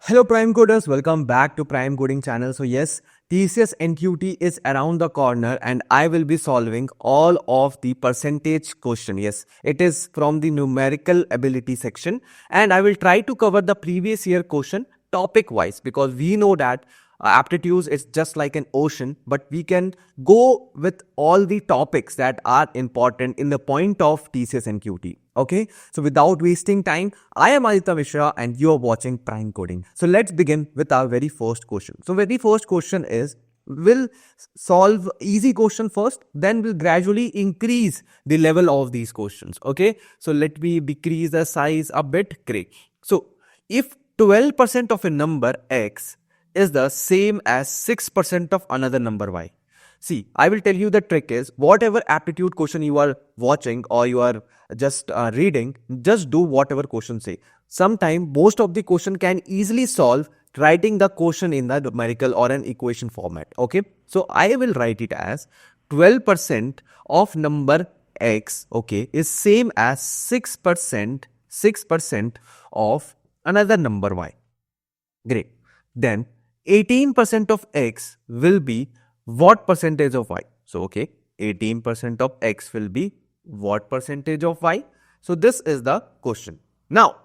Hello Prime Coders, welcome back to Prime Coding channel. So yes, TCS NQT is around the corner and I will be solving all of the percentage question. Yes, it is from the numerical ability section and I will try to cover the previous year question topic wise because we know that aptitudes is just like an ocean, but we can go with all the topics that are important in the point of TCS NQT. Okay, so without wasting time, I am Aditya Mishra and you are watching Prime Coding. So let's begin with our very first question. So very first question is, we'll solve easy question first, then we'll gradually increase the level of these questions. Okay, so let me decrease the size a bit. Great. So if 12% of a number x is the same as 6% of another number y. See, I will tell you the trick is whatever aptitude question you are watching or you are just reading, just do whatever question say. Sometimes most of the question can easily solve writing the question in the numerical or an equation format. Okay, so I will write it as 12% of number x, okay, is same as 6% of another number y. Great. Then 18% of x will be what percentage of y? So, okay, 18% of x will be what percentage of y? So, this is the question. Now,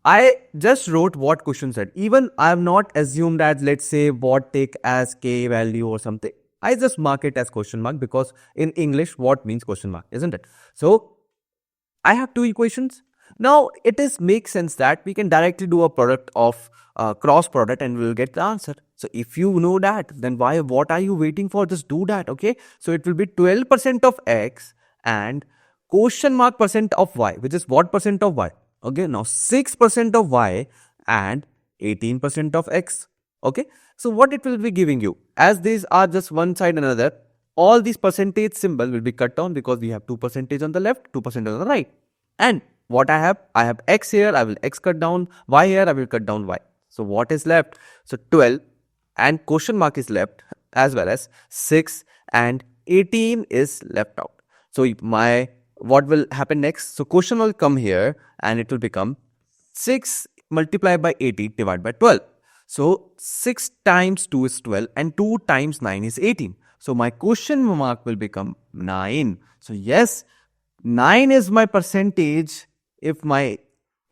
I just wrote what question said. Even I have not assumed that, let's say, what take as k value or something. I just mark it as question mark because in English, what means question mark, isn't it? So, I have two equations. Now, it is makes sense that we can directly do a product of cross product and we will get the answer. So, if you know that, then what are you waiting for? Just do that, okay? So, it will be 12% of x and question mark percent of y, which is what percent of y? Okay, now 6% of y and 18% of x, okay? So, what it will be giving you? As these are just one side and another, all these percentage symbol will be cut down because we have 2% on the left, 2% on the right. And what I have x here, I will x cut down, y here, I will cut down y. So what is left? So 12 and question mark is left as well as 6 and 18 is left out. So what will happen next? So question will come here and it will become 6 multiplied by 18 divided by 12. So 6 times 2 is 12 and 2 times 9 is 18. So my question mark will become 9. So yes, 9 is my percentage if my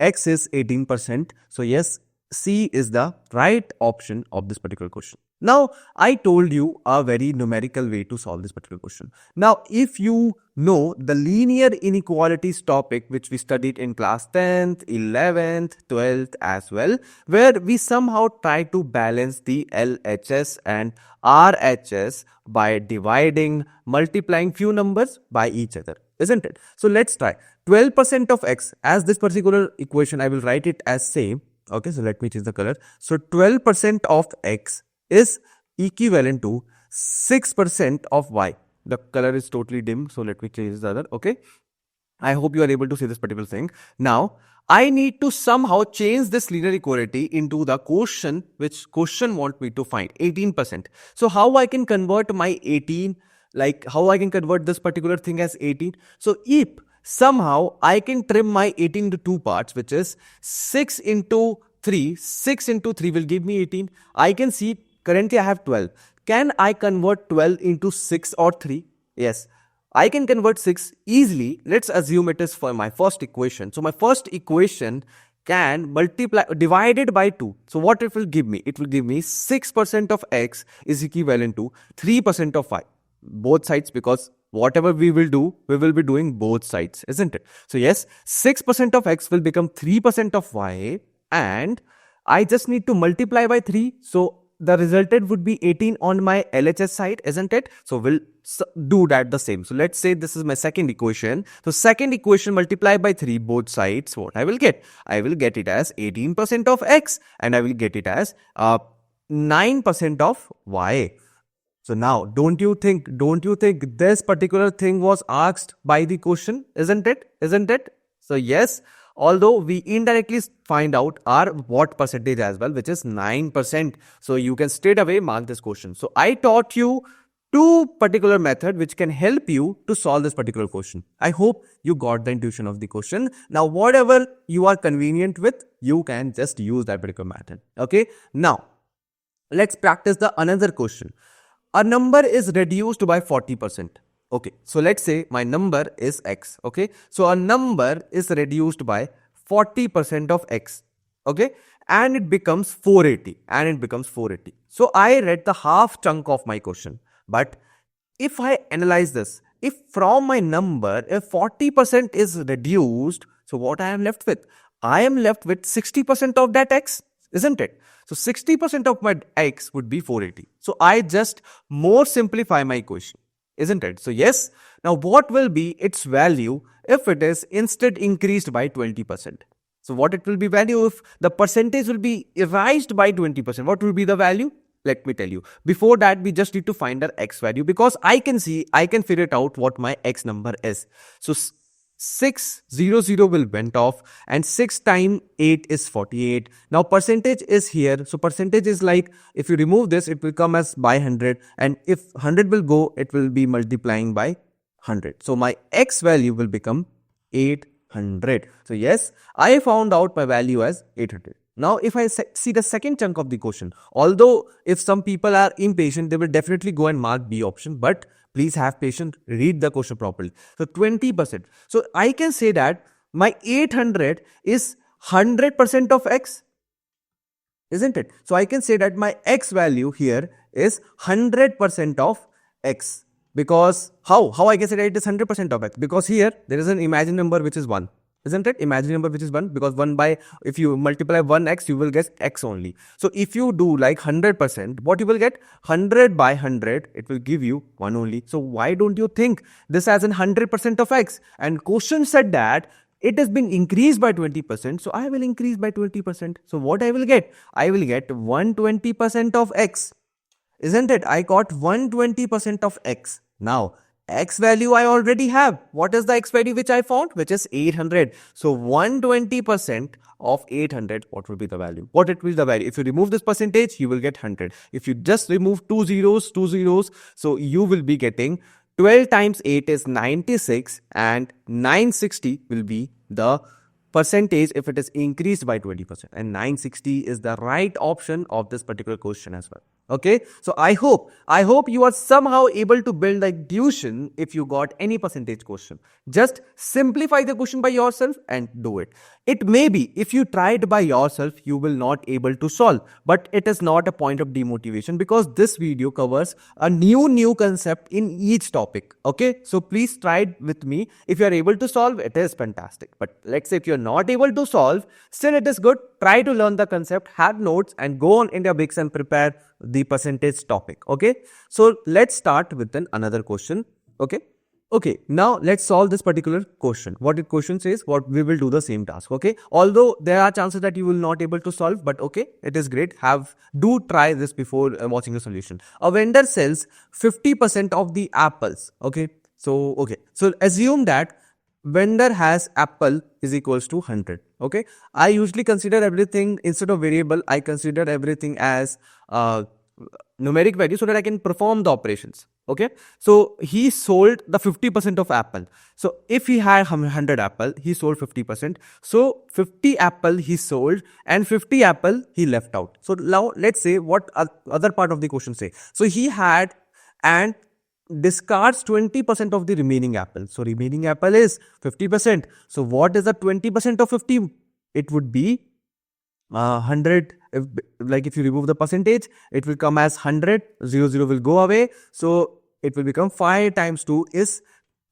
x is 18%. So yes, C is the right option of this particular question. Now, I told you a very numerical way to solve this particular question. Now, if you know the linear inequalities topic, which we studied in class 10th, 11th, 12th as well, where we somehow try to balance the LHS and RHS by dividing, multiplying few numbers by each other, isn't it? So, let's try 12% of x. As this particular equation, I will write it as same. Okay, so let me change the color. So 12% of x is equivalent to 6% of y. The color is totally dim, so let me change the other. Okay, I hope you are able to see this particular thing. Now, I need to somehow change this linear equality into the quotient, which question want me to find 18%. So how I can convert my 18, like how I can convert this particular thing as 18? So if somehow I can trim my 18 into two parts, which is 6 into 3. 6 into 3 will give me 18. I can see currently I have 12. Can I convert 12 into 6 or 3? Yes, I can convert 6 easily. Let's assume it is for my first equation. So my first equation can divided by 2. So what it will give me? It will give me 6% of x is equivalent to 3% of y. Both sides, because whatever we will do, we will be doing both sides, isn't it? So yes, 6% of x will become 3% of y and I just need to multiply by 3. So the resultant would be 18 on my LHS side, isn't it? So we'll do that the same. So let's say this is my second equation. So second equation multiplied by 3 both sides, what I will get? I will get it as 18% of x and I will get it as 9% of y. So now, don't you think this particular thing was asked by the question, isn't it? So yes, although we indirectly find out our what percentage as well, which is 9%. So you can straight away mark this question. So I taught you two particular method which can help you to solve this particular question. I hope you got the intuition of the question. Now, whatever you are convenient with, you can just use that particular method. Okay. Now, let's practice the another question. A number is reduced by 40%. Okay. So let's say my number is x. Okay. So a number is reduced by 40% of x. Okay. And it becomes 480. So I read the half chunk of my question. But if I analyze this, if from my number, if 40% is reduced, so what I am left with? I am left with 60% of that x, isn't it? So 60% of my x would be 480. So I just more simplify my equation, isn't it? So yes, now what will be its value if it is instead increased by 20%? So what it will be value if the percentage will be raised by 20%? What will be the value? Let me tell you. Before that, we just need to find our x value, because I can figure it out what my x number is. So 600 will went off, and 6 times 8 is 48. Now percentage is here. So percentage is like, if you remove this, it will come as by 100. And if 100 will go, it will be multiplying by 100. So my x value will become 800. So yes, I found out my value as 800. Now, if I see the second chunk of the question, although if some people are impatient, they will definitely go and mark B option, but please have patience, read the question properly. So 20%. So I can say that my 800 is 100% of x, isn't it? So I can say that my x value here is 100% of x. Because how I can say that it is 100% of x? Because here there is an imaginary number which is 1. Isn't it? Imaginary number which is 1, because 1 by, if you multiply 1x, you will get x only. So if you do like 100%, what you will get? 100 by 100, it will give you 1 only. So why don't you think this as an 100% of x? And question said that it has been increased by 20%. So I will increase by 20%. So what I will get? I will get 120% of x. Isn't it? I got 120% of x. Now, x value I already have. What is the x value which I found? Which is 800. So 120% of 800, what will be the value? What it will be the value? If you remove this percentage, you will get 100. If you just remove two zeros, so you will be getting 12 times 8 is 96, and 960 will be the percentage if it is increased by 20%. And 960 is the right option of this particular question as well. Okay, so I hope you are somehow able to build like intuition if you got any percentage question. Just simplify the question by yourself and do it. It may be if you try it by yourself, you will not able to solve, but it is not a point of demotivation, because this video covers a new concept in each topic. Okay, so please try it with me. If you are able to solve, it is fantastic. But let's say if you are not able to solve, still it is good. Try to learn the concept, have notes, and go on India Bix and prepare the percentage topic. Okay, so let's start with another question. Okay, now let's solve this particular question. What the question says, what we will do the same task. Okay, although there are chances that you will not able to solve, but okay, it is great. Do try this before watching the solution. A vendor sells 50% of the apples. Okay, so assume that vendor has apple is equals to 100. Okay, I usually consider everything, instead of variable, I consider everything as numeric value, so that I can perform the operations. Okay, so he sold the 50% of apple. So if he had 100 apple, he sold 50%. So 50 apple he sold, and 50 apple he left out. So now let's say what other part of the question say. So he had and discards 20% of the remaining apple. So remaining apple is 50%. So what is the 20% of 50? It would be 100. If you remove the percentage, it will come as 100. 0 will go away. So it will become 5 times 2 is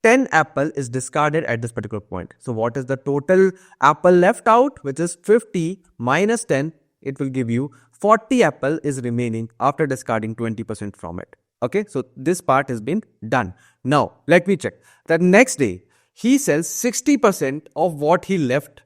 10 apple is discarded at this particular point. So what is the total apple left out? Which is 50 minus 10. It will give you 40 apple is remaining after discarding 20% from it. Okay, so this part has been done. Now, let me check. The next day, he sells 60% of what he left.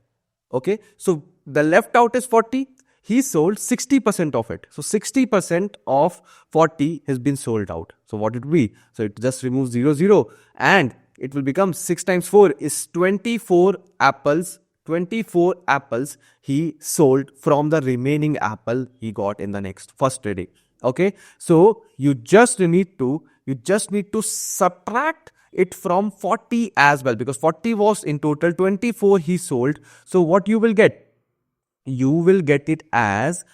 Okay, so the left out is 40. He sold 60% of it. So 60% of 40 has been sold out. So what it will be? So it just removes 0 and it will become 6 times 4 is 24 apples. 24 apples he sold from the remaining apple he got in the first day. Okay, so you just need to You just need to subtract it from 40 as well, because 40 was in total, 24 he sold. So what you will get? You will get it as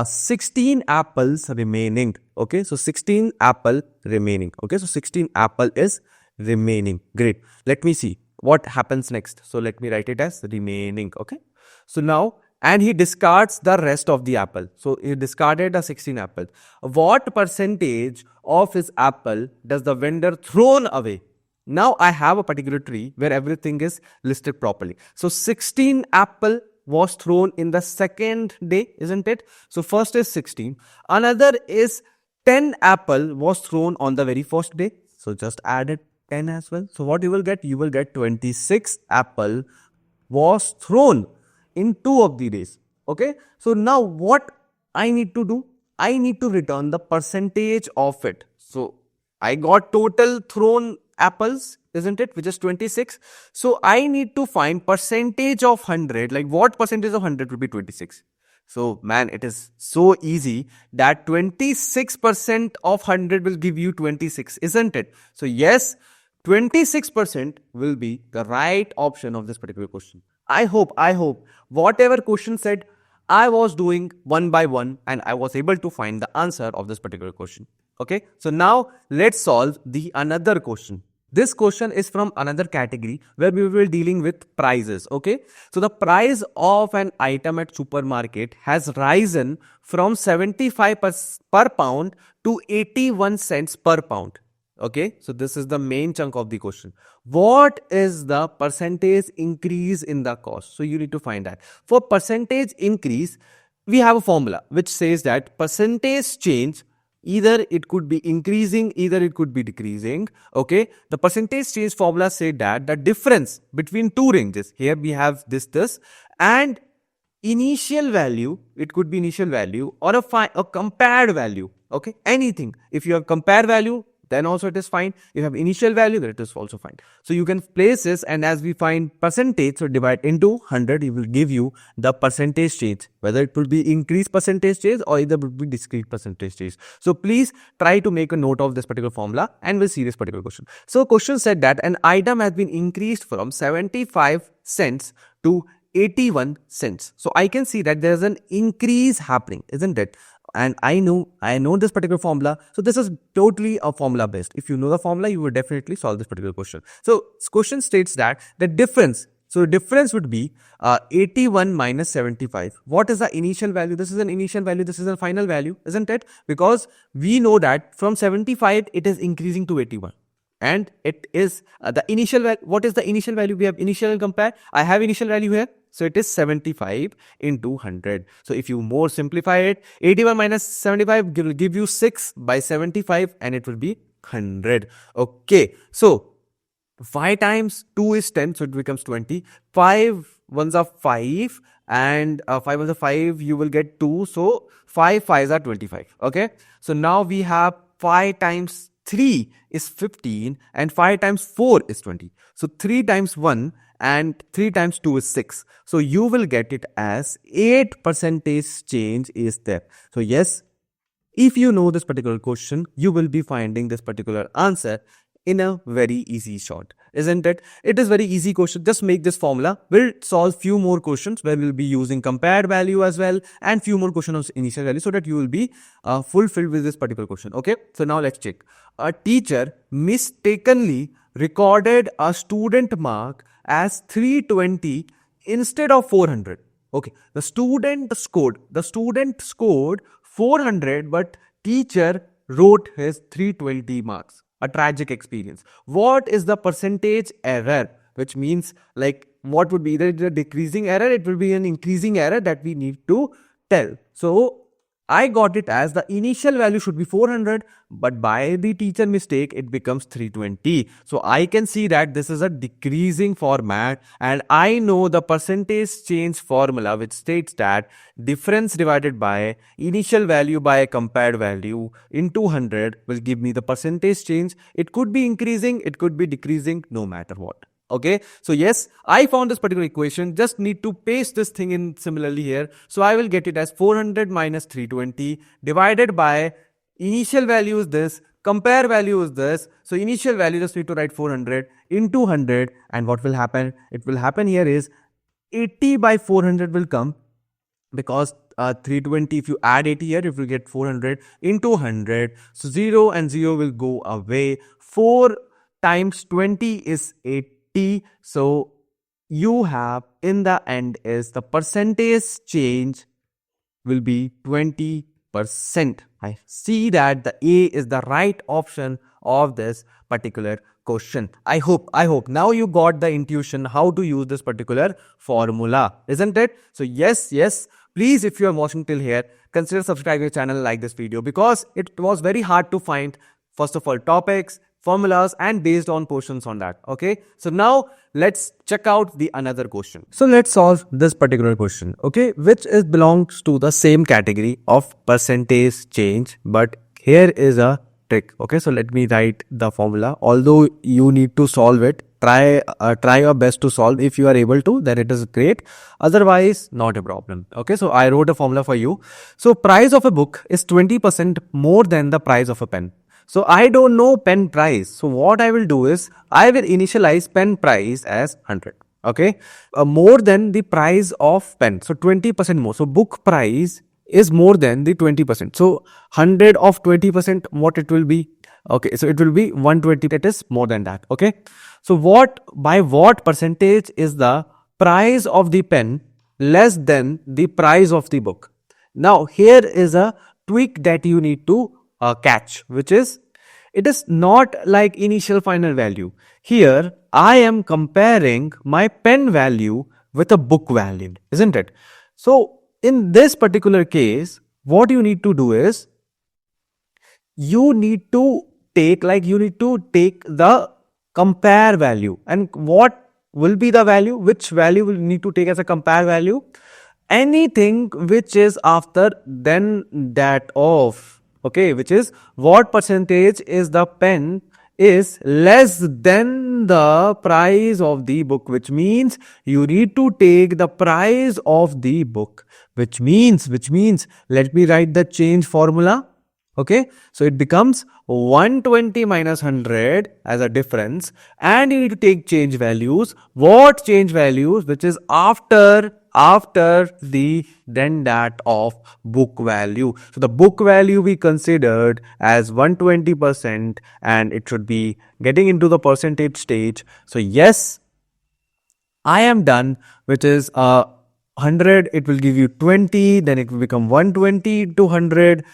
16 apples remaining. Okay, so 16 apple remaining. Okay, so 16 apple is remaining. Great. Let me see what happens next. So let me write it as remaining. Okay, so now, and he discards the rest of the apple. So he discarded the 16 apple. What percentage of his apple does the vendor thrown away? Now I have a particular tree where everything is listed properly. So 16 apple was thrown in the second day, isn't it? So first is 16. Another is 10 apple was thrown on the very first day. So just add it 10 as well. So what you will get? You will get 26 apple was thrown in 2 of the days. Okay. So now what I need to do? I need to return the percentage of it. So I got total thrown apples, isn't it, which is 26. So I need to find percentage of 100. Like what percentage of 100 would be 26? So man, it is so easy that 26% of 100 will give you 26, isn't it? So yes, 26% will be the right option of this particular question. I hope whatever question said, I was doing one by one and I was able to find the answer of this particular question. Okay, so now let's solve the another question. This question is from another category where we will be dealing with prices. Okay, so the price of an item at supermarket has risen from 75 per pound to 81 cents per pound. Okay, so this is the main chunk of the question. What is the percentage increase in the cost? So you need to find that. For percentage increase, we have a formula which says that percentage change, either it could be increasing, either it could be decreasing. Okay, the percentage change formula said that the difference between two ranges, here we have this and initial value, it could be initial value or a compared value. Okay, anything. If you have compared value, then also it is fine. If you have initial value, then it is also fine. So you can place this, and as we find percentage, so divide into 100, it will give you the percentage change, whether it will be increased percentage change or either would be discrete percentage change. So please try to make a note of this particular formula and we'll see this particular question. So question said that an item has been increased from 75 cents to 81 cents. So I can see that there's an increase happening, isn't it? And I know this particular formula. So this is totally a formula based. If you know the formula, you will definitely solve this particular question. So this question states that the difference, so difference would be 81 minus 75. What is the initial value? This is an initial value. This is a final value, isn't it? Because we know that from 75, it is increasing to 81. And it is the initial value. What is the initial value? We have initial and compare. I have initial value here. So it is 75 into 100. So if you more simplify it, 81 minus 75 will give you 6 by 75 and it will be 100. Okay. So 5 times 2 is 10. So it becomes 20. 5 ones are 5 and 5 ones are 5. You will get 2. So 5 5s are 25. Okay. So now we have 5 times 3 is 15 and 5 times 4 is 20. So 3 times 1 and 3 times 2 is 6. So you will get it as 8% change is there. So yes, if you know this particular question, you will be finding this particular answer in a very easy shot, isn't it? It is very easy question. Just make this formula. We'll solve few more questions where we'll be using compared value as well and few more questions of initial value so that you will be fulfilled with this particular question. Okay, so now let's check. A teacher mistakenly recorded a student mark as 320 instead of 400. Okay, the student scored 400, but teacher wrote his 320 marks. A tragic experience. What is the percentage error? Which means, like, what would be either a decreasing error, it will be an increasing error that we need to tell. So I got it as the initial value should be 400, but by the teacher mistake, it becomes 320. So I can see that this is a decreasing format, and I know the percentage change formula, which states that difference divided by initial value by a compared value into 100 will give me the percentage change. It could be increasing, it could be decreasing, no matter what. Okay, so yes, I found this particular equation. Just need to paste this thing in similarly here. So I will get it as 400 minus 320 divided by initial value is this, Compare value is this. So initial value just need to write 400 into 100, and what will happen? It will happen here is 80 by 400 will come, because 320, if you add 80 here, if you get 400 into 100, so 0 and 0 will go away. 4 times 20 is 80. So you have in the end is the percentage change will be 20%. I see that the A is the right option of this particular question. I hope now you got the intuition how to use this particular formula, isn't it? So yes, please, if you are watching till here, consider subscribing to the channel, like this video, because it was very hard to find, first of all, topics, formulas, and based on portions on that. Okay, so now let's check out the another question. So let's solve this particular question, okay, which is belongs to the same category of percentage change, but here is a trick. Okay, so let me write the formula. Although you need to solve it, try your best to solve. If you are able to, then it is great, otherwise not a problem. Okay, so I wrote a formula for you. So price of a book is 20% more than the price of a pen. So I don't know pen price. So what I will do is I will initialize pen price as 100. Okay, more than the price of pen. So 20% more. So book price is more than the 20%. So 100 of 20%, what it will be? Okay, so it will be 120. It is more than that. Okay, so by what percentage is the price of the pen less than the price of the book? Now here is a tweak that you need to catch, which is it is not like initial final value. Here I am comparing my pen value with a book value, isn't it? So in this particular case, what you need to do is you need to take the compare value. And what will be the value? Which value will need to take as a compare value? Anything which is after then that of, okay, which is what percentage is the pen is less than the price of the book, which means you need to take the price of the book, which means let me write the change formula. Okay, so it becomes 120 minus 100 as a difference, and you need to take change values. What change values? Which is after the then that of book value. So the book value we considered as 120%, and it should be getting into the percentage stage. So yes, I am done, which is 100, it will give you 20, then it will become 120 to 100.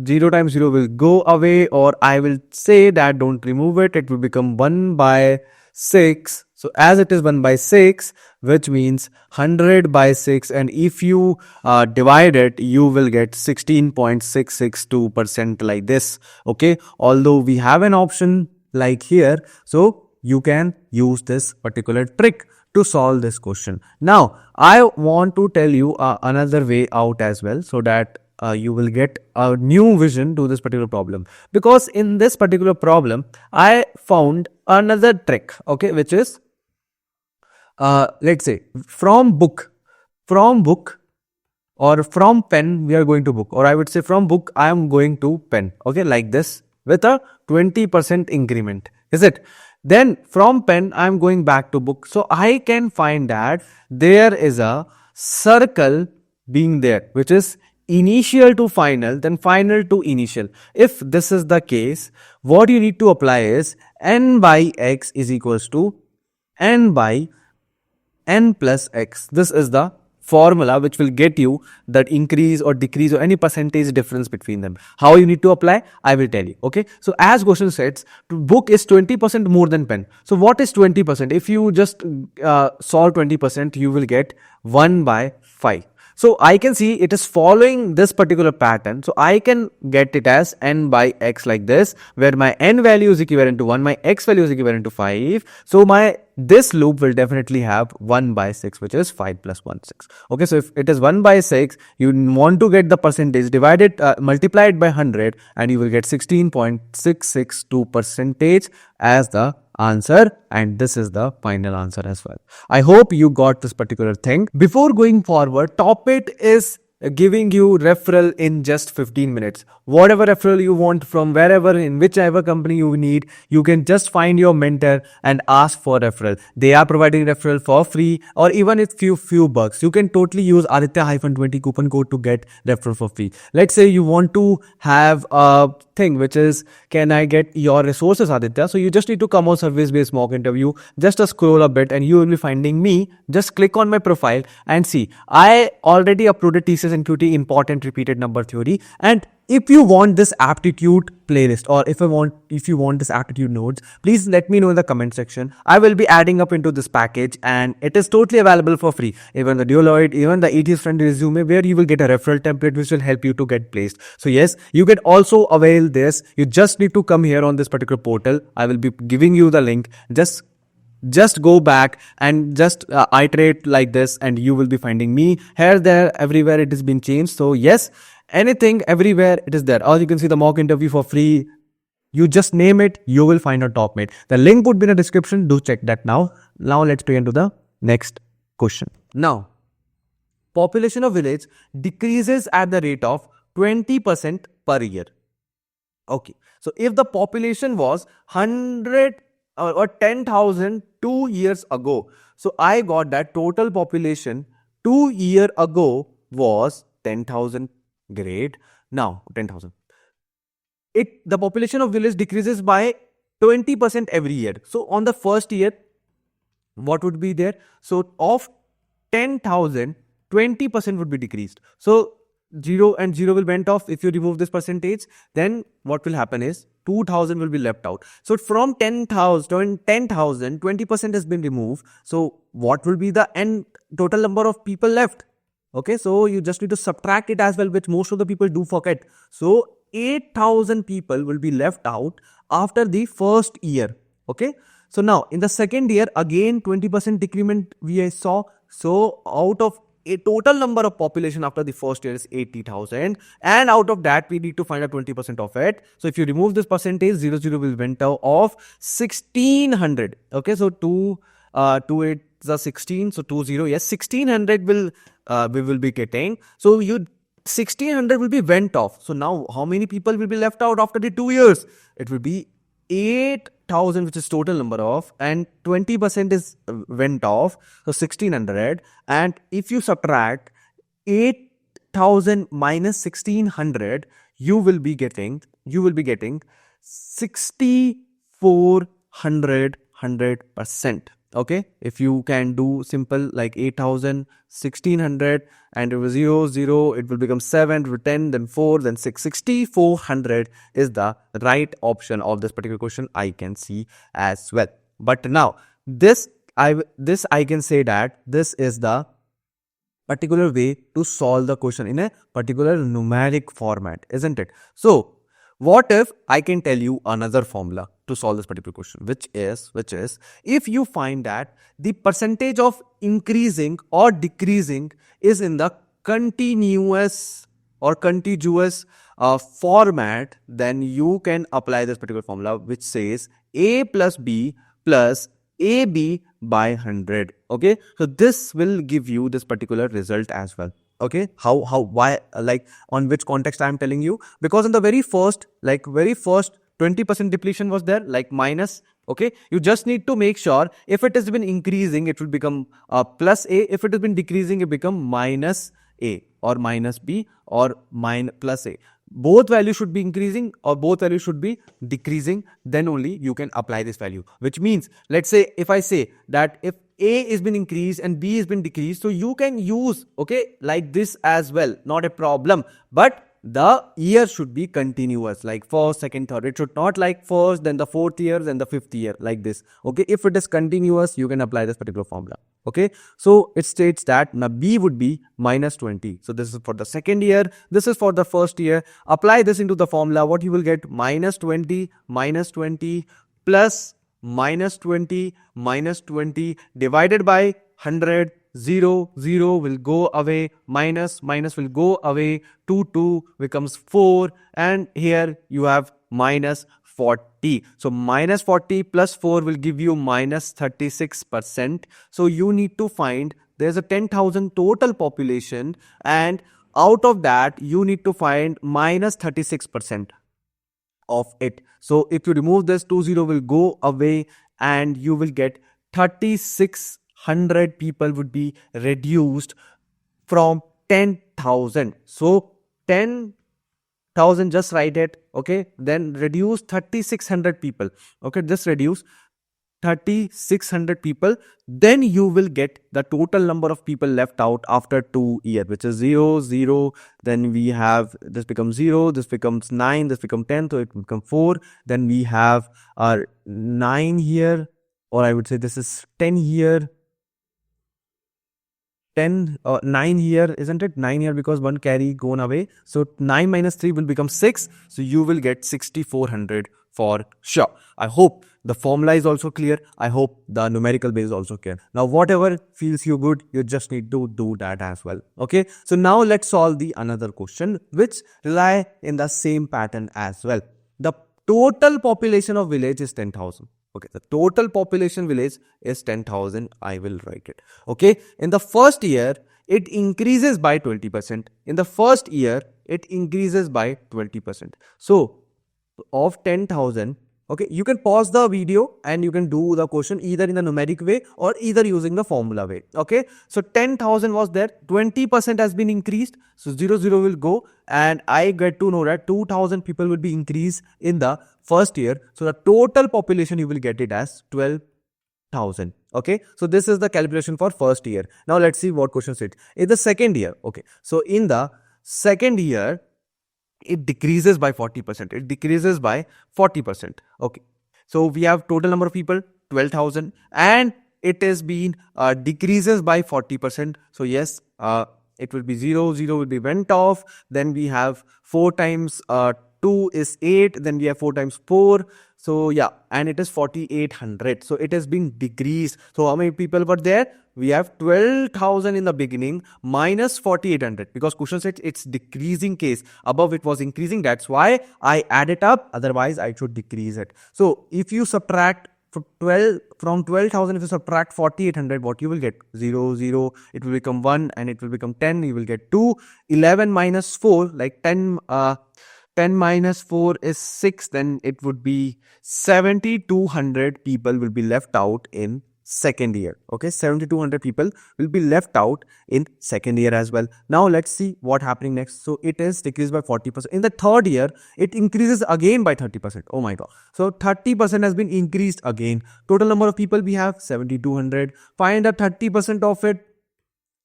0 times 0 will go away, or I will say that don't remove it, it will become 1 by 6. So as it is 1 by 6, which means 100 by 6, and if you divide it, you will get 16.662% like this. Okay, although we have an option like here, so you can use this particular trick to solve this question. Now I want to tell you another way out as well, so that you will get a new vision to this particular problem, because in this particular problem I found another trick, okay, which is let's say from book or from pen we are going to book, or I would say from book I am going to pen, okay, like this with a 20% increment, is it? Then from pen I am going back to book. So I can find that there is a circle being there, which is initial to final, then final to initial. If this is the case, what you need to apply is n by x is equals to n by n plus x. This is the formula which will get you that increase or decrease or any percentage difference between them. How you need to apply, I will tell you. Okay, so as question says, book is 20% more than pen. So what is 20%? If you just solve 20%, you will get 1 by 5. So I can see it is following this particular pattern. So I can get it as n by x like this, where my n value is equivalent to 1, my x value is equivalent to 5. So this loop will definitely have 1 by 6, which is 5 plus 1, 6. Okay, so if it is 1 by 6, you want to get the percentage, divided, multiply it by 100, and you will get 16.662% as the answer, and this is the final answer as well. I hope you got this particular thing. Before going forward, top it is giving you referral in just 15 minutes. Whatever referral you want from wherever, in whichever company you need, you can just find your mentor and ask for referral. They are providing referral for free, or even if few bucks. You can totally use Aditya-20 coupon code to get referral for free. Let's say you want to have a thing which is, can I get your resources, Aditya? So you just need to come on service based mock interview, just scroll a bit and you will be finding me. Just click on my profile and see, I already uploaded TCS NQT important repeated number theory. And if you want this aptitude playlist, or if you want this aptitude notes, please let me know in the comment section. I will be adding up into this package and it is totally available for free. Even the Deloitte, even the ATS friendly resume, where you will get a referral template which will help you to get placed. So yes, you can also avail this. You just need to come here on this particular portal. I will be giving you the link. Just go back and just iterate like this and you will be finding me here, there, everywhere. It has been changed. So yes, anything, everywhere it is there. Or you can see the mock interview for free. You just name it, you will find a top mate. The link would be in the description. Do check that now. Now let's begin to the next question. Now, population of village decreases at the rate of 20% per year. Okay, so if the population was 100 or 10,000 2 years ago, so I got that total population 2 years ago was 10,000. Great. Now 10,000. The population of village decreases by 20% every year. So on the first year, what would be there? So of 10,000, 20% would be decreased. So 0 and 0 will went off. If you remove this percentage, then what will happen is 2,000 will be left out. So from 10,000, 20% has been removed. So what will be the end total number of people left? Okay, so you just need to subtract it as well, which most of the people do forget. So 8,000 people will be left out after the first year. Okay, so now in the second year, again 20% decrement we saw. So out of a total number of population after the first year is 80,000, and out of that we need to find out 20% of it. So if you remove this percentage, 0 will went out of 1,600. Okay, so 2 8 is 16, so 20, yes, 1,600 will we will be getting. So 1,600 will be went off. So now how many people will be left out after the 2 years? It will be 8,000, which is total number of, and 20% is went off, so 1,600. And if you subtract 8,000 minus 1,600, you will be getting 6,400 100%. Okay, if you can do simple like 8,000, 1,600, and it was 0 0, it will become 7, 10, then 4, then 6. 6,400 is the right option of this particular question, I can see as well. But now this I can say that this is the particular way to solve the question in a particular numeric format, isn't it? So what if I can tell you another formula to solve this particular question, which is if you find that the percentage of increasing or decreasing is in the continuous or contiguous format, then you can apply this particular formula, which says A plus B plus AB by 100. Okay, so this will give you this particular result as well. Okay, why, like on which context I am telling you? Because in the very first 20% depletion was there, like minus. Okay, you just need to make sure if it has been increasing, it will become plus A. If it has been decreasing, it become minus A or minus B or plus A. Both values should be increasing or both values should be decreasing, then only you can apply this value. Which means, let's say if I say that if A has been increased and B has been decreased, so you can use, okay, like this as well, not a problem. But the year should be continuous, like first, second, third. It should not like first, then the fourth year, then the fifth year, like this. Okay, if it is continuous, you can apply this particular formula. Okay, so it states that now B would be minus 20. So this is for the second year, this is for the first year. Apply this into the formula. What you will get? Minus 20 plus minus 20 divided by 100. 0 will go away, minus will go away, 2 becomes 4, and here you have minus 40. So minus 40 plus 4 will give you minus 36%. So you need to find, there's a 10,000 total population and out of that you need to find minus 36% of it. So if you remove this, 20 will go away and you will get 3600 people would be reduced from 10,000. So 10,000, just write it, okay? Then reduce 3600 people, okay? Just reduce 3600 people, then you will get the total number of people left out after 2 years, which is 0 0. Then we have this becomes 0, this becomes 9, this becomes 10, so it becomes 4. Then we have our 9 here, or I would say this is 10 here, 9 here, isn't it? 9 here because one carry gone away. So 9 minus 3 will become 6. So you will get 6400 for sure. I hope the formula is also clear. I hope the numerical base is also clear. Now whatever feels you good, you just need to do that as well. Okay. So now let's solve the another question which rely in the same pattern as well. The total population of village is 10,000. Okay, the total population village is 10,000. I will write it. Okay, in the first year, it increases by 20%. In the first year, it increases by 20%. So, of 10,000, okay, you can pause the video and you can do the question either in the numeric way or either using the formula way. Okay, so 10,000 was there, 20% has been increased. So 0 0 will go, and I get to know that 2,000 people will be increased in the first year. So the total population you will get it as 12,000. Okay, so this is the calculation for first year. Now let's see what question said in the second year. Okay, so in the second year, it decreases by 40%. It decreases by 40%. Okay. So we have total number of people 12,000 and it is been decreases by 40%. So yes, it will be 0 0 will be went off. Then we have 4 times 2 is 8. Then we have 4 times 4. So yeah, and it is 4,800. So it has been decreased. So how many people were there? We have 12,000 in the beginning minus 4,800 because question said it's decreasing case. Above it was increasing. That's why I add it up. Otherwise, I should decrease it. So if you subtract from 12,000, if you subtract 4,800, what you will get? 0 0. It will become 1 and it will become 10. You will get 2. 11 minus 4, like 10. 10 minus 4 is 6. Then it would be 7,200 people will be left out in second year. Okay, 7,200 people will be left out in second year as well. Now let's see what happening next. So it is decreased by 40%. In the third year, it increases again by 30%. Oh my god. So 30% has been increased again. Total number of people we have 7,200. Find a 30% of it.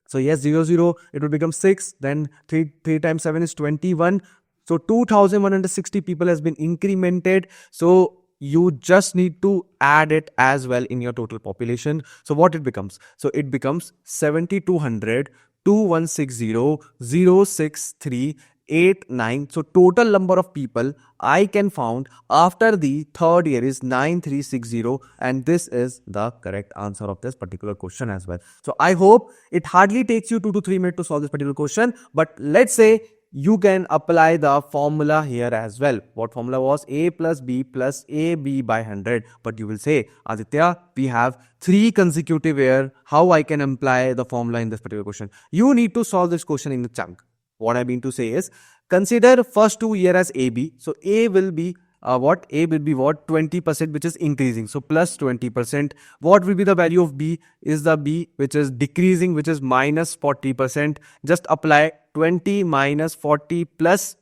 So yes, 0 0, it will become 6. Then 3 times 7 is 21. So 2,160 people has been incremented. So you just need to add it as well in your total population. So what it becomes? So it becomes 7,200, 2,160, 06389. So total number of people I can found after the third year is 9,360, and this is the correct answer of this particular question as well. So I hope it hardly takes you 2 to 3 minutes to solve this particular question, but let's say you can apply the formula here as well. What formula was? A plus B plus AB by 100. But you will say, Aditya, we have 3 consecutive year. How I can apply the formula in this particular question? You need to solve this question in a chunk. What I mean to say is, consider first 2 year as AB. So A will be what? A will be what? 20%, which is increasing. So plus 20%. What will be the value of B? Is the B which is decreasing, which is minus 40%. Just apply 20 minus 40 plus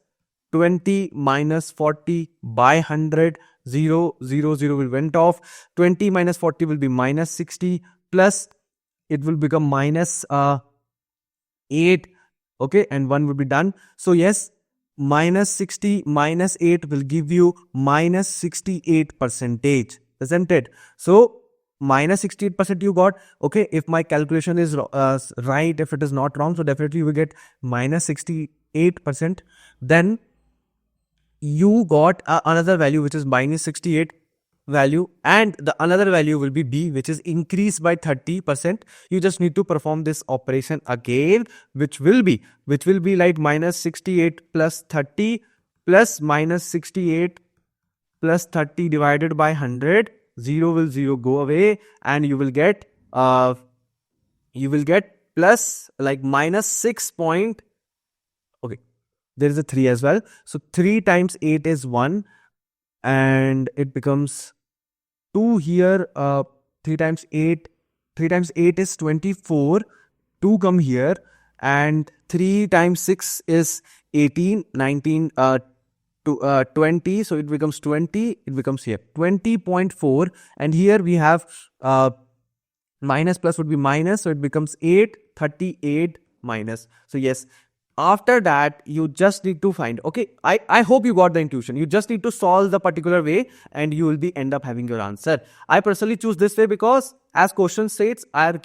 20 minus 40 by 100. 0 0 0 will went off. 20 minus 40 will be minus 60 plus it will become minus 8. Okay, and 1 will be done. So yes, minus 60 minus 8 will give you minus 68%, isn't it? So minus 68% you got. Okay, if my calculation is right, if it is not wrong, so definitely you will get minus 68%. Then you got another value which is minus 68 value, and the another value will be B, which is increased by 30%. You just need to perform this operation again, which will be like minus 68 plus 30 plus minus 68 plus 30 divided by 100. 0 will 0 go away, and you will get plus like minus 6.6 Okay, there is a 3 as well. So 3 times 8 is 1 and it becomes 2 here. 3 times 8, 3 times 8 is 24. 2 come here and 3 times 6 is 18, 19, 20. So it becomes 20. It becomes here 20.4. And here we have minus plus would be minus. So it becomes 8, 38 minus. So yes, after that you just need to find, okay, I hope you got the intuition. You just need to solve the particular way and you will be end up having your answer. I personally choose this way because as question states, I'm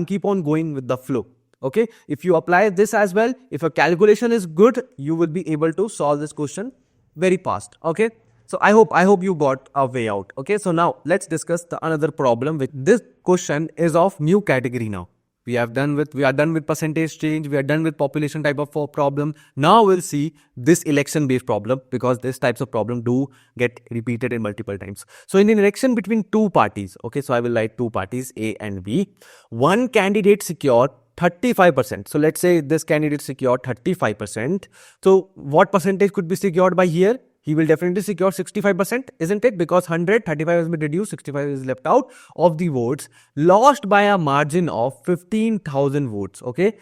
keep on going with the flow. Okay, if you apply this as well, if a calculation is good, you will be able to solve this question very fast. Okay, so I hope you got a way out. Okay, so now let's discuss the another problem. With this question is of new category. Now we are done with percentage change, we are done with population type of problem. Now we'll see this election based problem, because these types of problem do get repeated in multiple times. So in an election between two parties, okay, so I will write two parties A and B. One candidate secured 35%. So let's say this candidate secured 35%. So what percentage could be secured by here? He will definitely secure 65%, isn't it? Because 100, 35 has been reduced, 65 is left out of the votes, lost by a margin of 15,000 votes. Okay,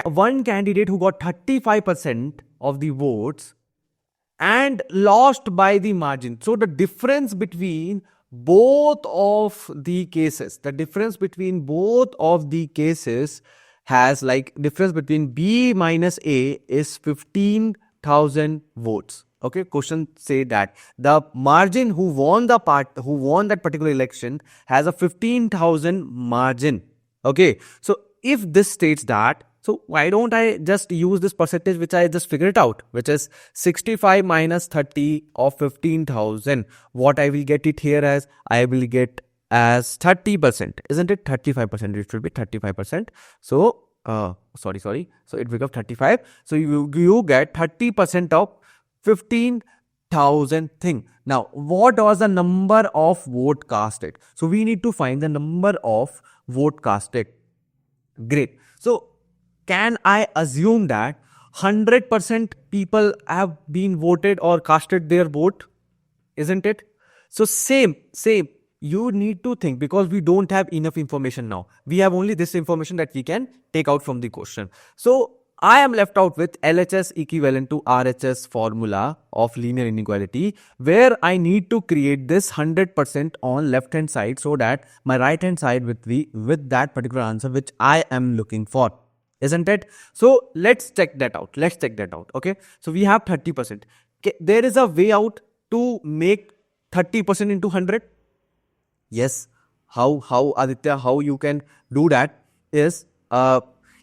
one candidate who got 35% of the votes and lost by the margin. So the difference between both of the cases, has like difference between B minus A is 15,000 votes. Okay, question say that the margin who won that particular election has a 15,000 margin. Okay, so if this states that, so why don't I just use this percentage which I just figured it out, which is 65 minus 30 of 15,000. What I will get it here as, I will get as 30%, isn't it? 35%, it should be 35%. So, sorry. So it becomes 35. So you get 30% of 15,000 thing. Now, what was the number of vote casted? So we need to find the number of vote casted. Great. So can I assume that 100% people have been voted or casted their vote? Isn't it? So same. You need to think, because we don't have enough information now. We have only this information that we can take out from the question. So I am left out with LHS equivalent to RHS formula of linear inequality, where I need to create this 100% on left hand side, so that my right hand side with that particular answer which I am looking for, isn't it? So let's check that out. Okay, so we have 30%. There is a way out to make 30% into 100. Yes. How Aditya, how you can do that is,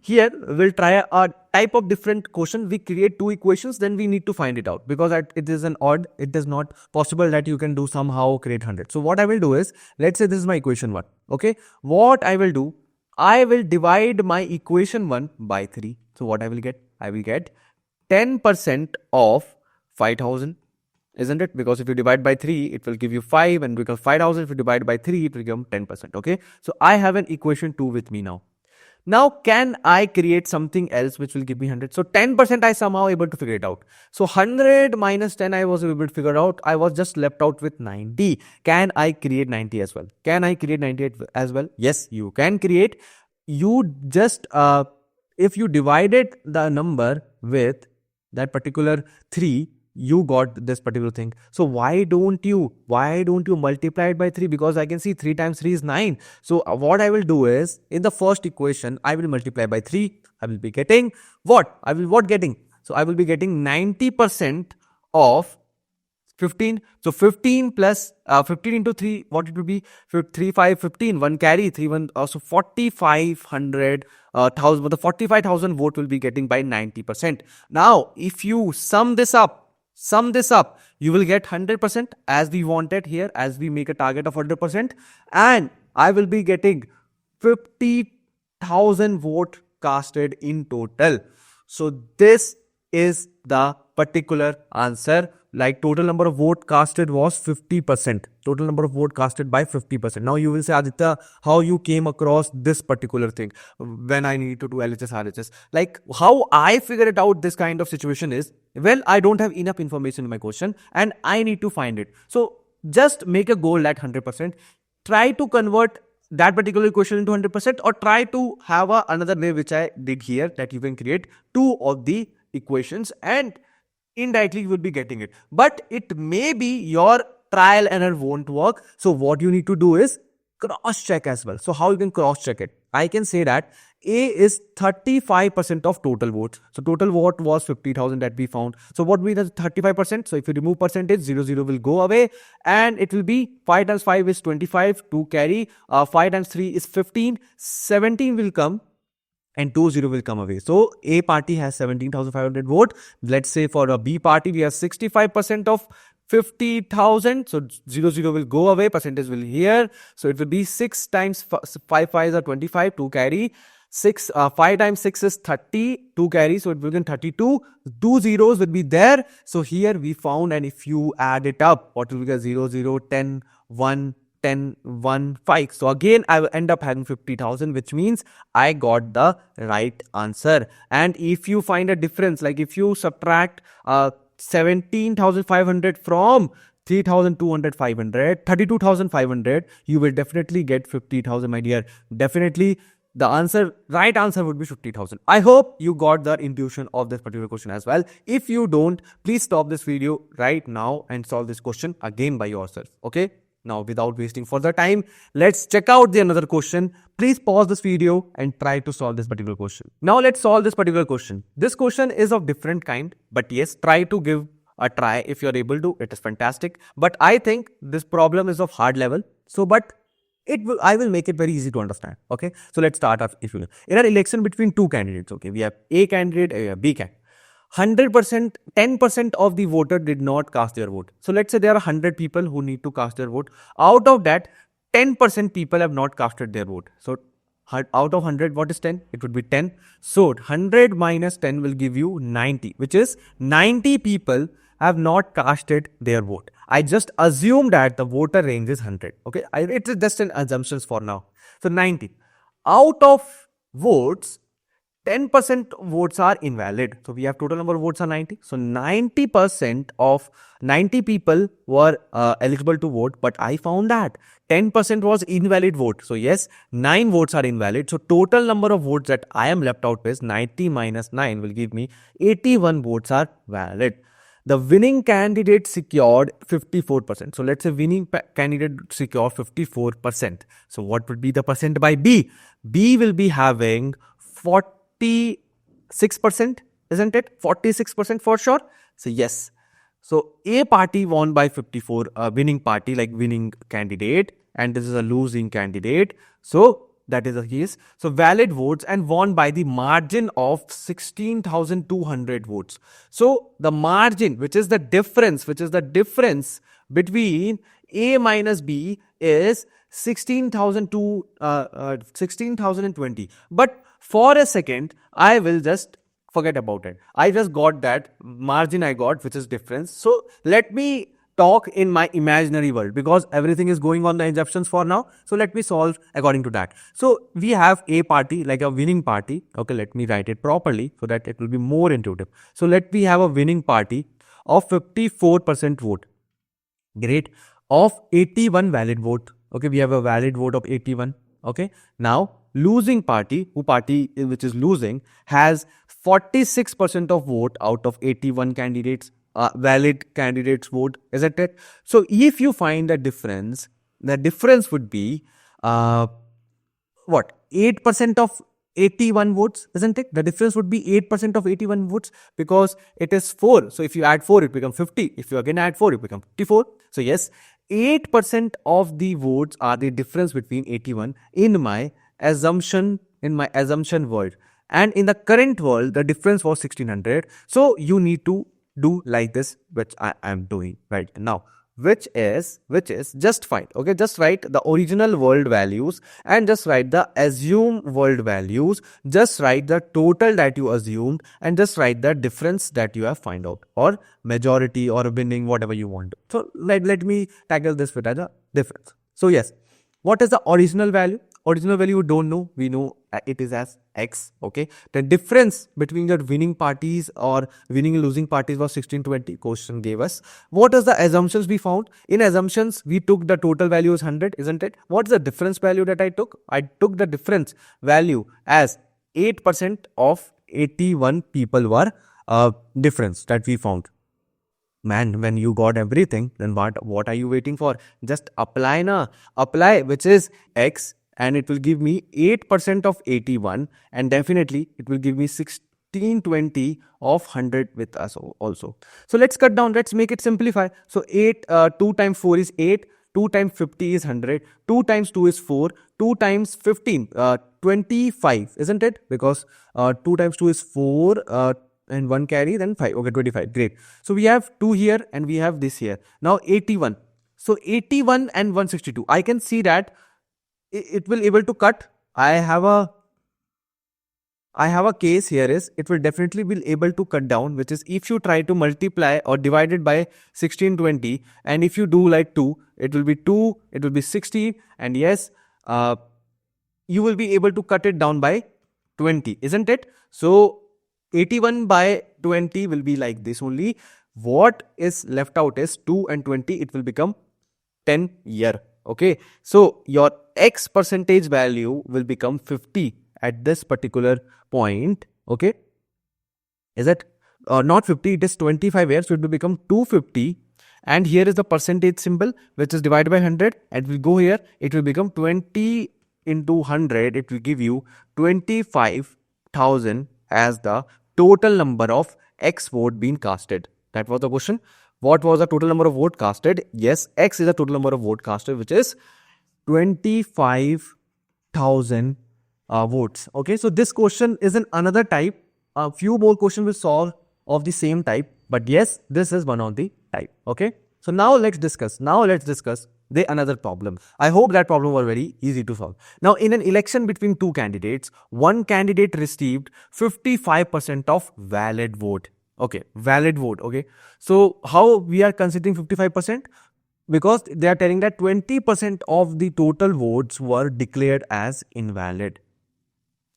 here we'll try a type of different question. We create two equations, then we need to find it out, because it is an odd, it is not possible that you can do somehow create 100. So what I will do is, let's say this is my equation 1. Okay, what I will do, I will divide my equation 1 by 3. So what I will get? I will get 10% of 5,000. Isn't it? Because if you divide by 3, it will give you 5, and because 5,000, if you divide by 3, it will give 10%. Okay. So I have an equation 2 with me now. Now, can I create something else which will give me 100? So 10% I somehow able to figure it out. So 100 minus 10 I was able to figure out. I was just left out with 90. Can I create 90 as well? Can I create 98 as well? Yes, you can create. You just, if you divided the number with that particular 3, you got this particular thing. So why don't you multiply it by 3? Because I can see 3 times 3 is 9. So what I will do is, in the first equation, I will multiply by 3. I will be getting what? So I will be getting 90% of 15. So 15 plus 15 into 3, what it will be? 3, 5, 15, 1 carry, 3, 1. So 4,500, 1,000, the 45,000 vote will be getting by 90%. Now, if you sum this up, you will get 100% as we wanted here, as we make a target of 100%, and I will be getting 50,000 vote casted in total. So this is the particular answer like total number of vote casted was 50%. Total number of vote casted by 50%. Now you will say, Aditya, how you came across this particular thing when I need to do LHS, RHS? Like how I figure it out this kind of situation is, well, I don't have enough information in my question and I need to find it. So just make a goal at 100%. Try to convert that particular question into 100%, or try to have another way which I did here, that you can create two of the equations and indirectly you will be getting it. But it may be your trial error won't work. So what you need to do is cross check as well. So how you can cross check it? I can say that A is 35% of total votes. So total vote was 50,000 that we found. So what will be the 35%? So if you remove percentage, 0 will go away, and it will be 5 times 5 is 25, 2 carry, 5 times 3 is 15, 17 will come, and 20 will come away. So A party has 17,500 vote. Let's say for a B party, we have 65% of 50,000. So 0 will go away, percentage will here. So it will be 6 times 5 5s are 25, 2 carry. 5 times 6 is 30, 2 carry. So it will be 32. 2 zeros will be there. So here we found, and if you add it up, what will be the 0, 0, 10, 1, 10, 1, 5. So again, I will end up having 50,000, which means I got the right answer. And if you find a difference, like if you subtract 17,500 from 3,200, 500, 32,500, you will definitely get 50,000, my dear. Definitely the right answer would be 50,000. I hope you got the intuition of this particular question as well. If you don't, please stop this video right now and solve this question again by yourself. Okay? Now, without wasting further time, let's check out the another question. Please pause this video and try to solve this particular question. Now, let's solve this particular question. This question is of different kind, but yes, try to give a try. If you're able to, it is fantastic. But I think this problem is of hard level. So, but I will make it very easy to understand. Okay. So, let's start off. If you in an election between two candidates, okay, we have A candidate and we have B candidate. 100%, 10% of the voter did not cast their vote. So let's say there are 100 people who need to cast their vote. Out of that, 10% people have not casted their vote. So out of 100, what is 10? It would be 10. So 100 minus 10 will give you 90, which is 90 people have not casted their vote. I just assume that the voter range is 100. Okay, it is just an assumption for now. So 90. Out of votes, 10% votes are invalid. So we have total number of votes are 90. So 90% of 90 people were eligible to vote, but I found that 10% was invalid vote. So yes, 9 votes are invalid. So total number of votes that I am left out with 90 minus 9 will give me 81 votes are valid. The winning candidate secured 54%. So let's say winning candidate secured 54%. So what would be the percent by B? B will be having 46%, isn't it? 46% for sure. So yes. So A party won by 54, winning party, like winning candidate, and this is a losing candidate. So that is the case. So valid votes and won by the margin of 16,200 votes. So the margin, which is the difference between A minus B is 16,020. But for a second, I will just forget about it. I just got that margin I got, which is difference. So let me talk in my imaginary world, because everything is going on the assumptions for now. So let me solve according to that. So we have A party, like a winning party. Okay, let me write it properly so that it will be more intuitive. So let me have a winning party of 54% vote. Great. Of 81 valid vote. Okay, we have a valid vote of 81. Okay. Now, losing party, which is losing, has 46% of vote out of 81 candidates. Valid candidates vote, isn't it? So if you find the difference would be what? 8% of 81 votes, isn't it? The difference would be 8% of 81 votes, because it is 4. So if you add 4, it becomes 50. If you again add 4, it becomes 54. So yes, 8% of the votes are the difference between 81 in my assumption world. And in the current world, the difference was 1600. So you need to do like this, which I am doing right now. which is just find, okay, just write the original world values and just write the assumed world values, just write the total that you assumed and just write the difference that you have find out, or majority or winning, whatever you want. So let me tackle this with the difference. So yes, what is the original value? Original value you don't know, we know it is as x, okay. The difference between the winning parties or winning and losing parties was 1620, question gave us. What is the assumptions we found? In assumptions we took the total value as 100, isn't it? What's the difference value that I took? I took the difference value as 8% of 81 people were difference that we found. Man, when you got everything, then what are you waiting for? Just apply na. Apply, which is x, and it will give me 8% of 81, and definitely it will give me 1620 of 100 with us also. So let's cut down, let's make it simplify. So 2 times 4 is 8, 2 times 50 is 100, 2 times 2 is 4, 2 times 15, 25, isn't it? Because 2 times 2 is 4, and 1 carry, then 5. Okay, 25. Great. So we have 2 here and we have this here. Now 81. So 81 and 162. I can see that it will able to cut. I have a case here is it will definitely be able to cut down, which is if you try to multiply or divide it by 1620, and if you do like 2, it will be 2, it will be 16, and yes, you will be able to cut it down by 20, isn't it? So 81 by 20 will be like this only. What is left out is 2 and 20, it will become 10 year. Okay, so your x percentage value will become 50 at this particular point. Okay, is it not 50, it is 25 years, so it will become 250, and here is the percentage symbol which is divided by 100, and will go here, it will become 20 into 100, it will give you 25,000 as the total number of X vote being casted. That was the question. What was the total number of vote casted? Yes, X is the total number of vote casted, which is 25,000 votes. Okay, so this question is in another type. A few more questions will solve of the same type, but yes, this is one of the type. Okay, so now let's discuss the another problem. I hope that problem was very easy to solve. Now, in an election between two candidates, one candidate received 55% of valid vote. Okay, valid vote. Okay, so how we are considering 55%? Because they are telling that 20% of the total votes were declared as invalid.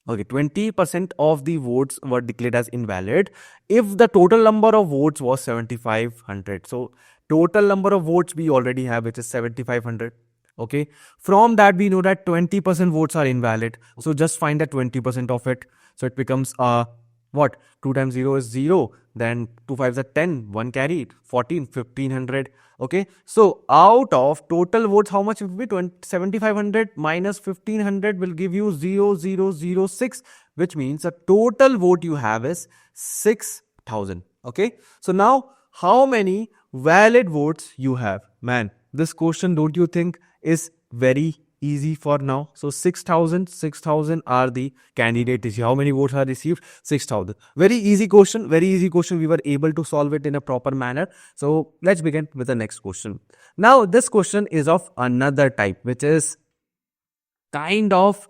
Okay, 20% of the votes were declared as invalid if the total number of votes was 7,500. So total number of votes we already have, which is 7,500. Okay, from that we know that 20% votes are invalid. So just find that 20% of it. So it becomes what? 2 times 0 is 0. Then 2 5s are 10. 1 carried. 14, 1,500. Okay, so out of total votes, how much it will be? 7,500 minus 1,500 will give you 0,006, which means the total vote you have is 6,000. Okay, so now how many valid votes you have? Man, this question, don't you think, is very easy for now? So 6,000 are the candidates. How many votes are received? 6,000. Very easy question. We were able to solve it in a proper manner. So let's begin with the next question. Now this question is of another type, which is kind of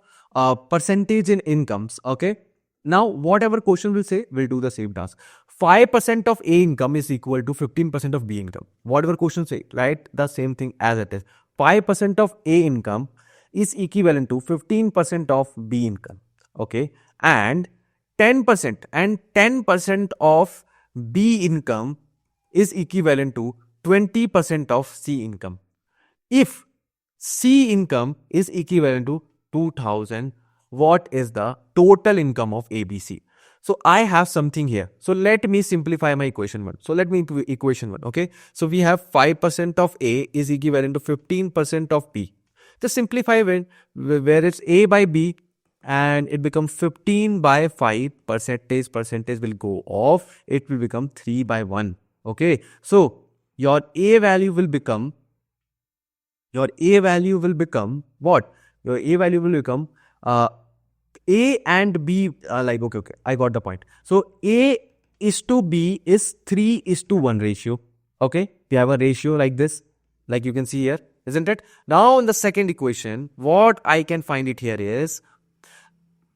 percentage in incomes. Okay, now whatever question will say, we'll do the same task. 5% of A income is equal to 15% of B income. Whatever question say, write the same thing as it is. 5% of A income is equivalent to 15% of B income. Okay, and 10% of B income is equivalent to 20% of C income. If C income is equivalent to 2,000, what is the total income of ABC? So I have something here. So let me simplify my equation 1. So let me do equation 1. Okay, so we have 5% of A is equivalent to 15% of B. Just simplify where it's A by B, and it becomes 15 by 5. Percentage will go off. It will become 3 by 1. Okay, so your A value will become what? Your A value will become A and B are like, okay, I got the point. So A is to B is 3:1 ratio. Okay, we have a ratio like this. like you can see here, isn't it? Now in the second equation, what I can find it here is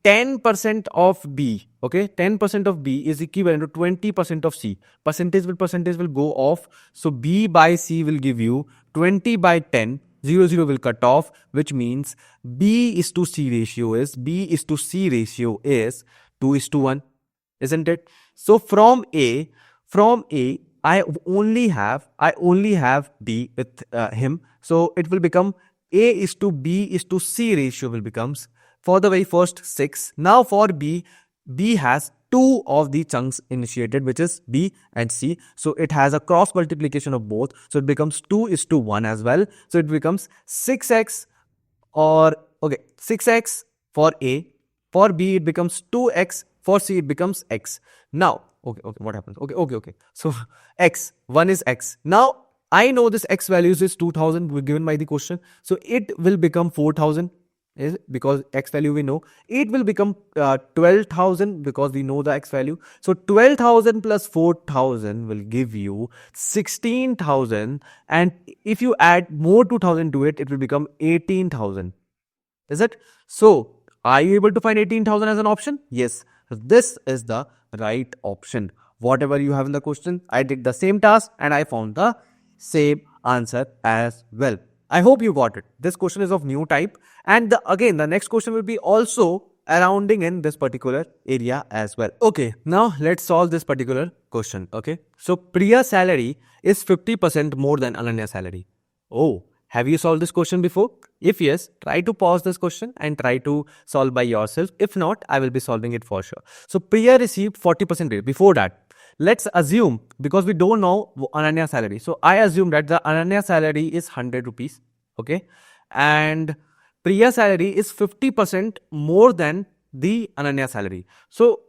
10% of B, okay? 10% of B is equivalent to 20% of C. Percentage will go off. So B by C will give you 20 by 10. 0, 0 will cut off, which means B is to C ratio is 2 is to 1, isn't it? So from A, I only have B with him. So it will become A is to B is to C ratio will becomes for the very first 6. Now for B has two of the chunks initiated, which is B and C. So it has a cross multiplication of both. So it becomes 2 is to 1 as well. So it becomes 6x or, okay, 6x for A. For B, it becomes 2x. For C, it becomes x. Now, okay, what happens? Okay. So x, 1 is x. Now, I know this x values is 2000 given by the question. So it will become 4000. Is because x value we know. It will become 12,000 because we know the x value. So 12,000 plus 4,000 will give you 16,000, and if you add more 2,000 to it, it will become 18,000. Is it? So are you able to find 18,000 as an option? Yes. This is the right option. Whatever you have in the question, I did the same task and I found the same answer as well. I hope you got it. This question is of new type, and again the next question will be also surrounding in this particular area as well. Okay, now let's solve this particular question. Okay, so Priya's salary is 50% more than Ananya's salary. Oh, have you solved this question before? If yes, try to pause this question and try to solve by yourself. If not, I will be solving it for sure. So Priya received 40% raise. Before that, let's assume, because we don't know Ananya's salary. So I assume that the Ananya salary is 100 rupees. Okay. And Priya's salary is 50% more than the Ananya salary. So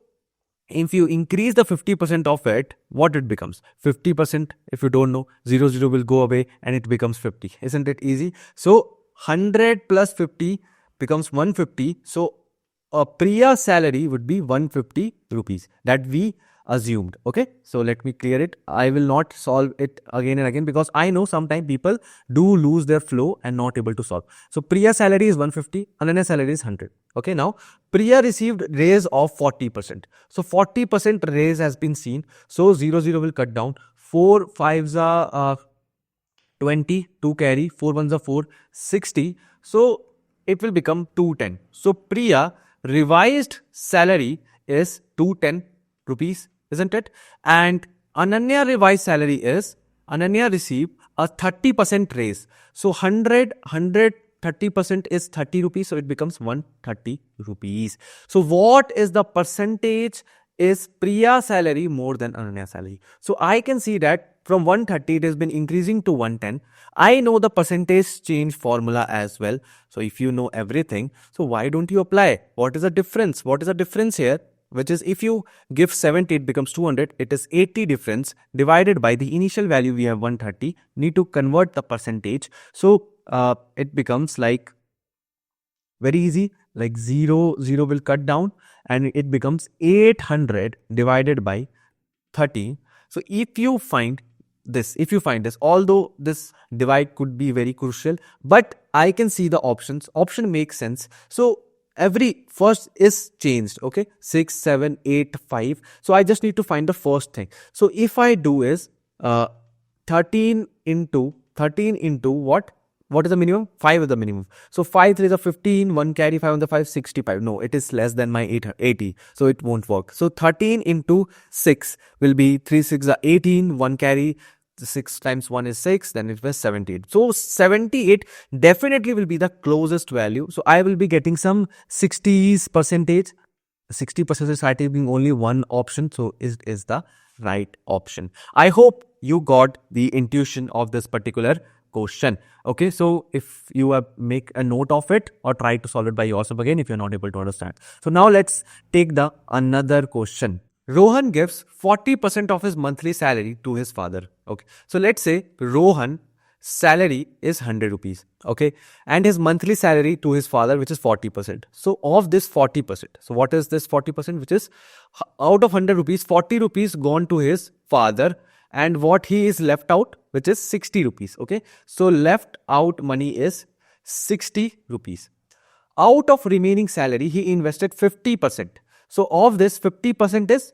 if you increase the 50% of it, what it becomes? 50%, if you don't know, 0, 0 will go away and it becomes 50. Isn't it easy? So 100 plus 50 becomes 150. So Priya's salary would be 150 rupees that we assumed. Okay, so let me clear it. I will not solve it again and again because I know sometimes people do lose their flow and not able to solve. So Priya's salary is 150, Ananya's salary is 100. Okay, now Priya received raise of 40%. So 40% raise has been seen. So 0, 0 will cut down. 4 5s are 20, 2 carry, 4 1s are 4, 60. So it will become 210. So Priya revised salary is 210 rupees, isn't it? And Ananya revised salary is, Ananya received a 30% raise. So 30% is 30 rupees. So it becomes 130 rupees. So what is the percentage is Priya salary more than Ananya salary? So I can see that from 130 it has been increasing to 110. I know the percentage change formula as well. So if you know everything, so why don't you apply? What is the difference? What is the difference here? Which is if you give 70, it becomes 200. It is 80 difference divided by the initial value we have 130. Need to convert the percentage. So it becomes like very easy, like 0, 0 will cut down and it becomes 800 divided by 30. So if you find this, although this divide could be very crucial, but I can see the options. Option makes sense. So every first is changed. Okay, 6, 7, 8, 5. So I just need to find the first thing. So if I do is 13 into what? What is the minimum? 5 is the minimum. So 5 3 is a 15, 1 carry, 5 on the 5, 65. No, it is less than my 80. So it won't work. So 13 into 6 will be 3 6 are 18, 1 carry, 6 times 1 is 6, then it was 78. So 78 definitely will be the closest value. So I will be getting some 60s percentage. 60% is being only one option. So it is the right option. I hope you got the intuition of this particular question. Okay, so if you make a note of it or try to solve it by yourself again if you're not able to understand. So now let's take the another question. Rohan gives 40% of his monthly salary to his father. Okay, so let's say Rohan salary is 100 rupees. Okay, and his monthly salary to his father, which is 40%. So of this 40%, so what is this 40%? Which is out of 100 rupees, 40 rupees gone to his father, and what he is left out, which is 60 rupees. Okay, so left out money is 60 rupees. Out of remaining salary, he invested 50%. So of this, 50% is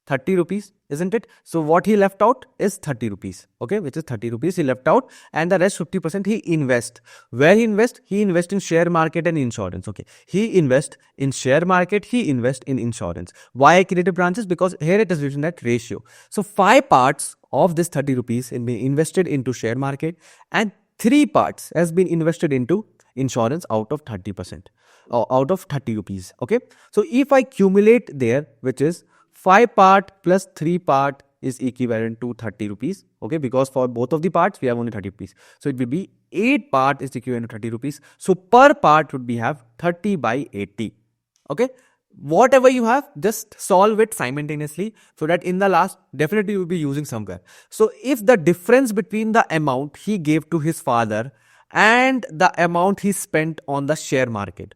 30 rupees, isn't it? So what he left out is 30 rupees, okay, which is 30 rupees he left out, and the rest 50% he invest. Where he invest? He invest in share market and insurance, okay. He invest in share market, he invest in insurance. Why creative branches? Because here it is written that ratio. So 5 parts of this 30 rupees in been invested into share market, and 3 parts has been invested into insurance out of 30%, or out of 30 rupees, okay. So if I accumulate there, which is 5 part plus 3 part is equivalent to 30 rupees, okay, because for both of the parts we have only 30 rupees. So it will be 8 part is equivalent to 30 rupees. So per part would be have 30 by 80, okay. Whatever you have, just solve it simultaneously, so that in the last definitely you will be using somewhere. So if the difference between the amount he gave to his father and the amount he spent on the share market,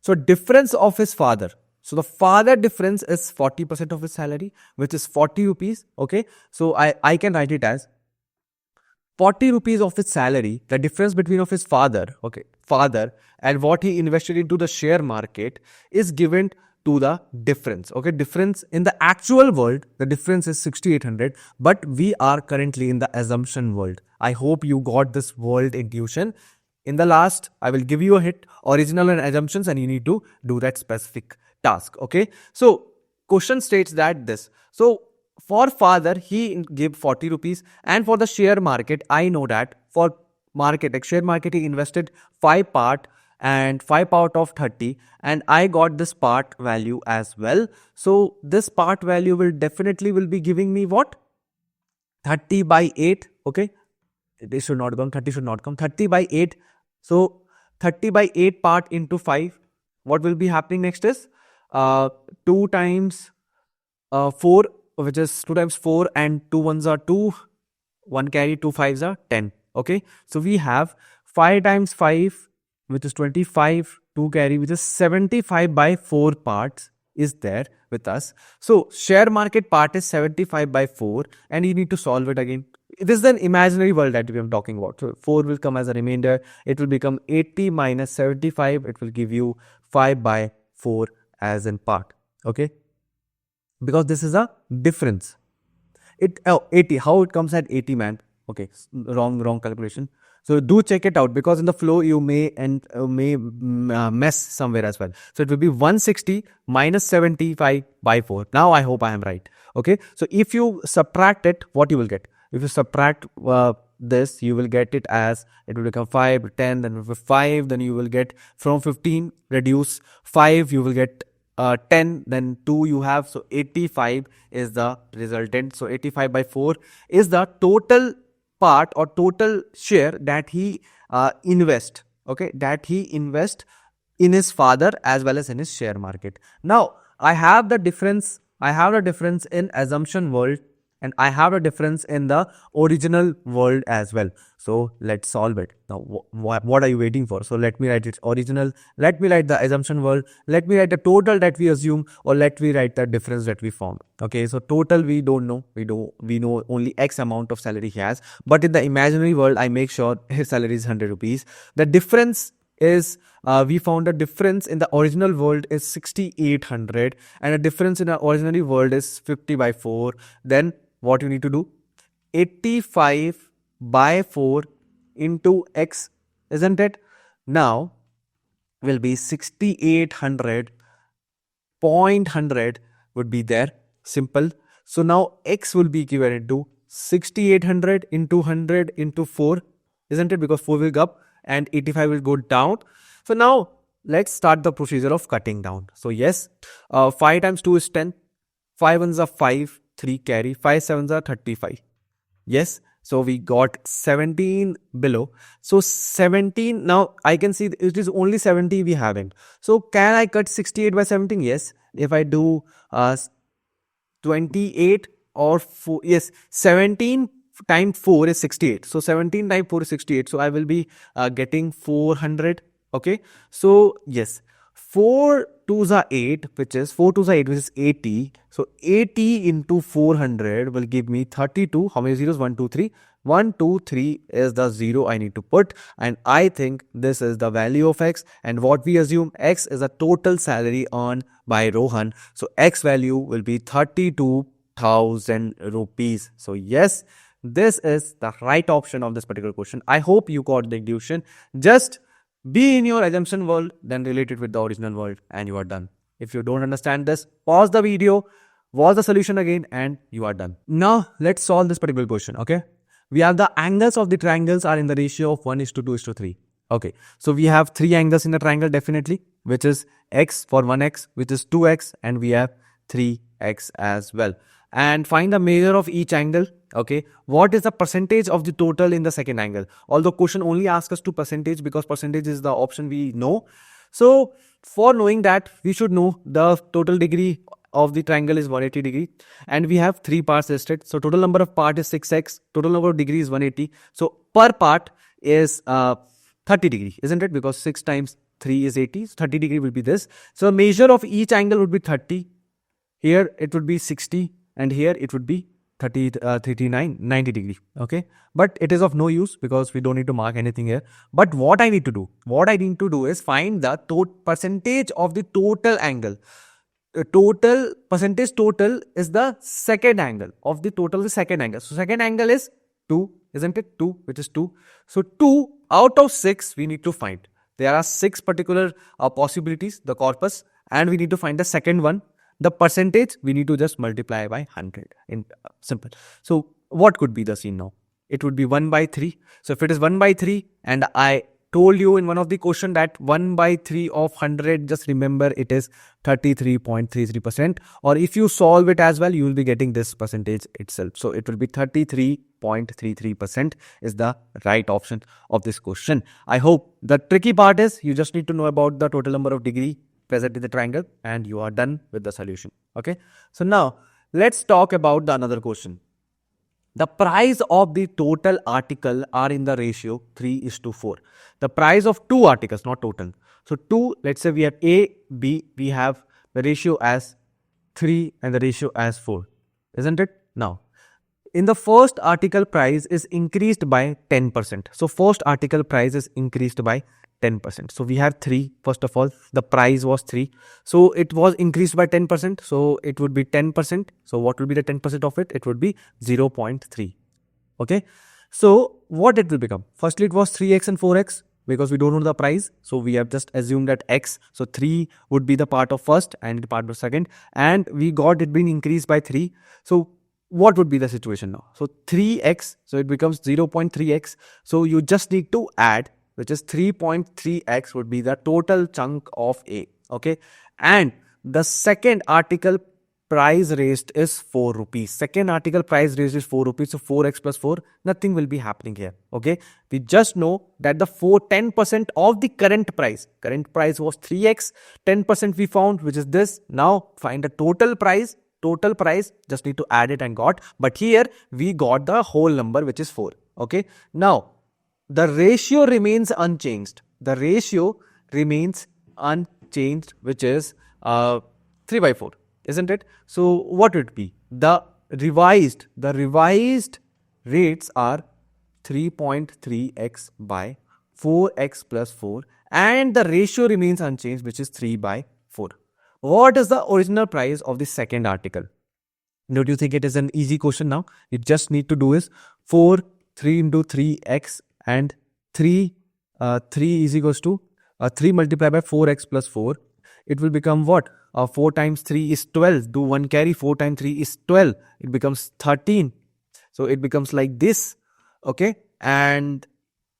so difference of his father, so the father difference is 40% of his salary, which is 40 rupees, okay. So I can write it as 40 rupees of his salary, the difference between of his father, okay, father, and what he invested into the share market is given to the difference, okay. Difference in the actual world, the difference is 6800, but we are currently in the assumption world. I hope you got this world intuition. In the last, I will give you a hit, original and assumptions, and you need to do that specific task, okay. So question states that this, so for father he gave 40 rupees, and for the share market I know that for market, like share market, he invested 5 part and 5 part of 30, and I got this part value as well. So this part value will definitely will be giving me what, 30 by 8, okay. This should not come, 30 should not come, 30 by 8. So 30 by 8 part into 5, what will be happening next is 2 times 4, which is 2 times 4, and 2 ones are 2, 1 carry, 2 fives are 10, okay. So we have 5 times 5, which is 25, 2 carry, which is 75 by 4 parts is there with us. So share market part is 75 by 4, and you need to solve it again. This is an imaginary world that we are talking about. So 4 will come as a remainder. It will become 80 minus 75. It will give you 5 by 4 as in part, okay. Because this is a difference. 80. How it comes at 80, man? Okay, wrong calculation. So do check it out, because in the flow you may mess somewhere as well. So it will be 160 minus 75 by 4. Now I hope I am right. Okay. So if you subtract it, what you will get? If you subtract this, you will get it as, it will become 5, 10, then 5, then you will get from 15, reduce 5, you will get 10, then 2 you have. So 85 is the resultant. So 85 by 4 is the total part or total share that he invest, okay, that he invest in his father as well as in his share market. Now I have the difference in assumption world, and I have a difference in the original world as well. So let's solve it. Now what are you waiting for? So let me write its original, let me write the assumption world, let me write the total that we assume, or let me write the difference that we found. Okay, so total we don't know, we know only X amount of salary he has, but in the imaginary world I make sure his salary is 100 rupees. The difference is, we found a difference in the original world is 6800, and a difference in our originary world is 50 by 4. Then what you need to do, 85 by 4 into X, isn't it? Now will be 6800.100 would be there, simple. So now X will be equivalent to 6800 into 100 into 4, isn't it? Because 4 will go up and 85 will go down. So now let's start the procedure of cutting down. So yes, 5 times 2 is 10, 5 ones are 5, 3 carry, 5 sevens are 35. Yes, so we got 17 below. So 17, now I can see it is only 70 we having. So can I cut 68 by 17? Yes, if I do 28 or 4, yes, 17 times 4 is 68. So 17 times 4 is 68. So I will be getting 400. Okay, so yes, 4 2s are 8, which is 4 2s are 8, which is 80. So 80 into 400 will give me 32. How many zeros? 1, 2, 3. 1, 2, 3 is the zero I need to put, and I think this is the value of X. And what we assume, X is the total salary earned by Rohan. So X value will be 32,000 rupees. So yes, this is the right option of this particular question. I hope you got the intuition. Just be in your assumption world, then relate it with the original world, and you are done. If you don't understand this, pause the video, watch the solution again, and you are done. Now, let's solve this particular question, okay? We have the angles of the triangles are in the ratio of 1:2:3. Okay, so we have 3 angles in the triangle definitely, which is x for 1x, which is 2x, and we have 3x as well. And find the measure of each angle. Okay, what is the percentage of the total in the second angle? Although question only asks us to percentage, because percentage is the option we know. So for knowing that, we should know the total degree of the triangle is 180 degree, and we have 3 parts listed. So total number of part is 6x, total number of degree is 180. So per part is 30 degree, isn't it? Because 6 times 3 is 80, so 30 degree will be this. So measure of each angle would be 30. Here it would be 60, and here it would be 30, 39, 90 degree. Okay, but it is of no use because we don't need to mark anything here. But what I need to do? What I need to do is find the percentage of the total angle. Percentage total is the second angle of the total, the second angle. So second angle is 2, isn't it? 2, which is 2. So 2 out of 6 we need to find. There are 6 particular possibilities, the corpus, and we need to find the second one. The percentage we need to just multiply by 100 in simple. So what could be the scene now? It would be 1 by 3. So if it is 1 by 3, and I told you in one of the question that 1 by 3 of 100, just remember it is 33.33%. Or if you solve it as well, you will be getting this percentage itself. So it will be 33.33% is the right option of this question. I hope the tricky part is you just need to know about the total number of degree present in the triangle, and you are done with the solution. Okay, so now let's talk about the another question. The price of the total article are in the ratio 3:4. The price of 2 articles, not total. So 2, let's say we have A, B, we have the ratio as 3 and the ratio as 4, isn't it? Now, in the first article, price is increased by 10%. So first article price is increased by 10%. So we have 3. First of all, the price was 3. So it was increased by 10%. So it would be 10%. So what will be the 10% of it? It would be 0.3. Okay. So what it will become? Firstly, it was 3x and 4x because we don't know the price. So we have just assumed that x. So 3 would be the part of first and the part of second. And we got it being increased by 3. So what would be the situation now? So 3x. So it becomes 0.3x. So you just need to add, which is 3.3x would be the total chunk of A. Okay. And the second article price raised is 4 rupees. Second article price raised is 4 rupees. So 4x plus 4, nothing will be happening here. Okay. We just know that the 10% of the current price was 3x. 10% we found, which is this. Now find the total price. Total price, just need to add it and got. But here we got the whole number, which is 4. Okay. Now, the ratio remains unchanged. The ratio remains unchanged, which is 3 by 4, isn't it? So what would it be? The revised rates are 3.3x by 4x plus 4, and the ratio remains unchanged, which is 3 by 4. What is the original price of the second article? Don't you think it is an easy question now? You just need to do is 3 into 3x, and 3 is equals to 3 multiplied by 4x plus 4. It will become what? 4 times 3 is 12. Do 1 carry. 4 times 3 is 12. It becomes 13. So it becomes like this. Okay. And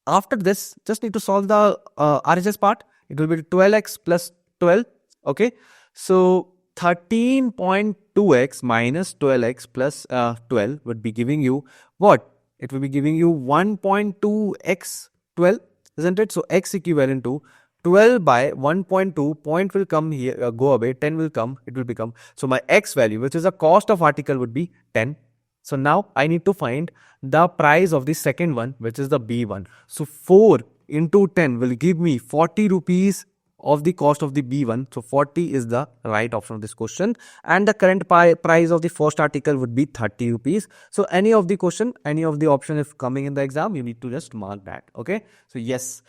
after this, just need to solve the RHS part. It will be 12x plus 12. Okay. So 13.2x minus 12x plus 12 would be giving you what? It will be giving you 1.2x 12, isn't it? So x equivalent to 12 by 1.2, point will come here, go away, 10 will come, it will become. So my x value, which is the cost of article, would be 10. So now I need to find the price of the second one, which is the B one. So 4 into 10 will give me 40 rupees of the cost of the B1. So 40 is the right option of this question. And the current price of the first article would be 30 rupees. So any of the question, any of the option if coming in the exam, you need to just mark that. Okay. So yes.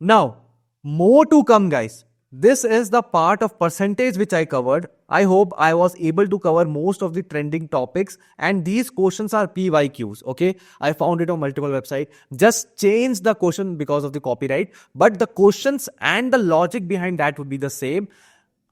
Now, more to come, guys. This is the part of percentage which I covered. I hope I was able to cover most of the trending topics, and these questions are PYQs. Okay, I found it on multiple websites. Just change the question because of the copyright, but the questions and the logic behind that would be the same.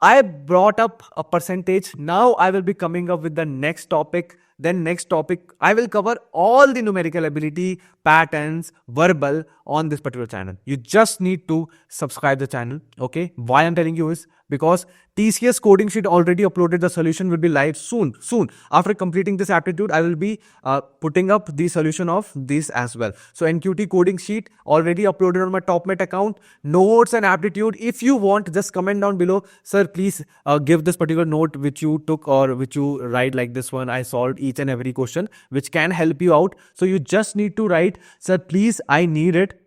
I brought up a percentage. Now I will be coming up with the next topic. Then next topic, I will cover all the numerical ability, patterns, verbal on this particular channel. You just need to subscribe the channel. Okay. Why I'm telling you is because TCS coding sheet already uploaded. The solution will be live soon. After completing this aptitude, I will be putting up the solution of this as well. So NQT coding sheet already uploaded on my TopMate account. Notes and aptitude. If you want, just comment down below. Sir, please give this particular note which you took or which you write like this one. I solved each and every question which can help you out. So you just need to write, sir, please, I need it.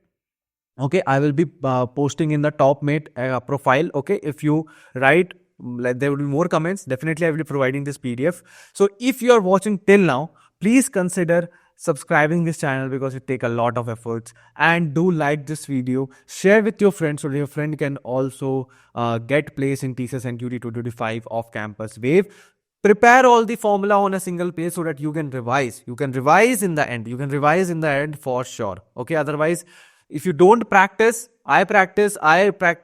Okay, I will be posting in the TopMate profile. Okay, if you write, there will be more comments. Definitely, I will be providing this PDF. So if you are watching till now, please consider subscribing this channel because it take a lot of efforts, and do like this video, share with your friends so that your friend can also get place in TCS NQT 225 off campus wave. Prepare all the formula on a single page so that you can revise. You can revise in the end. You can revise in the end for sure. Okay. Otherwise, if you don't practice, I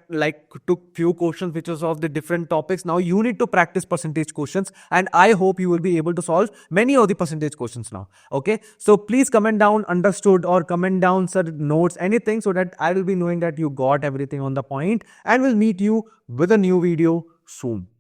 like took few questions which was of the different topics. Now you need to practice percentage questions, and I hope you will be able to solve many of the percentage questions now. Okay. So please comment down understood or comment down sir notes, anything, so that I will be knowing that you got everything on the point, and will meet you with a new video soon.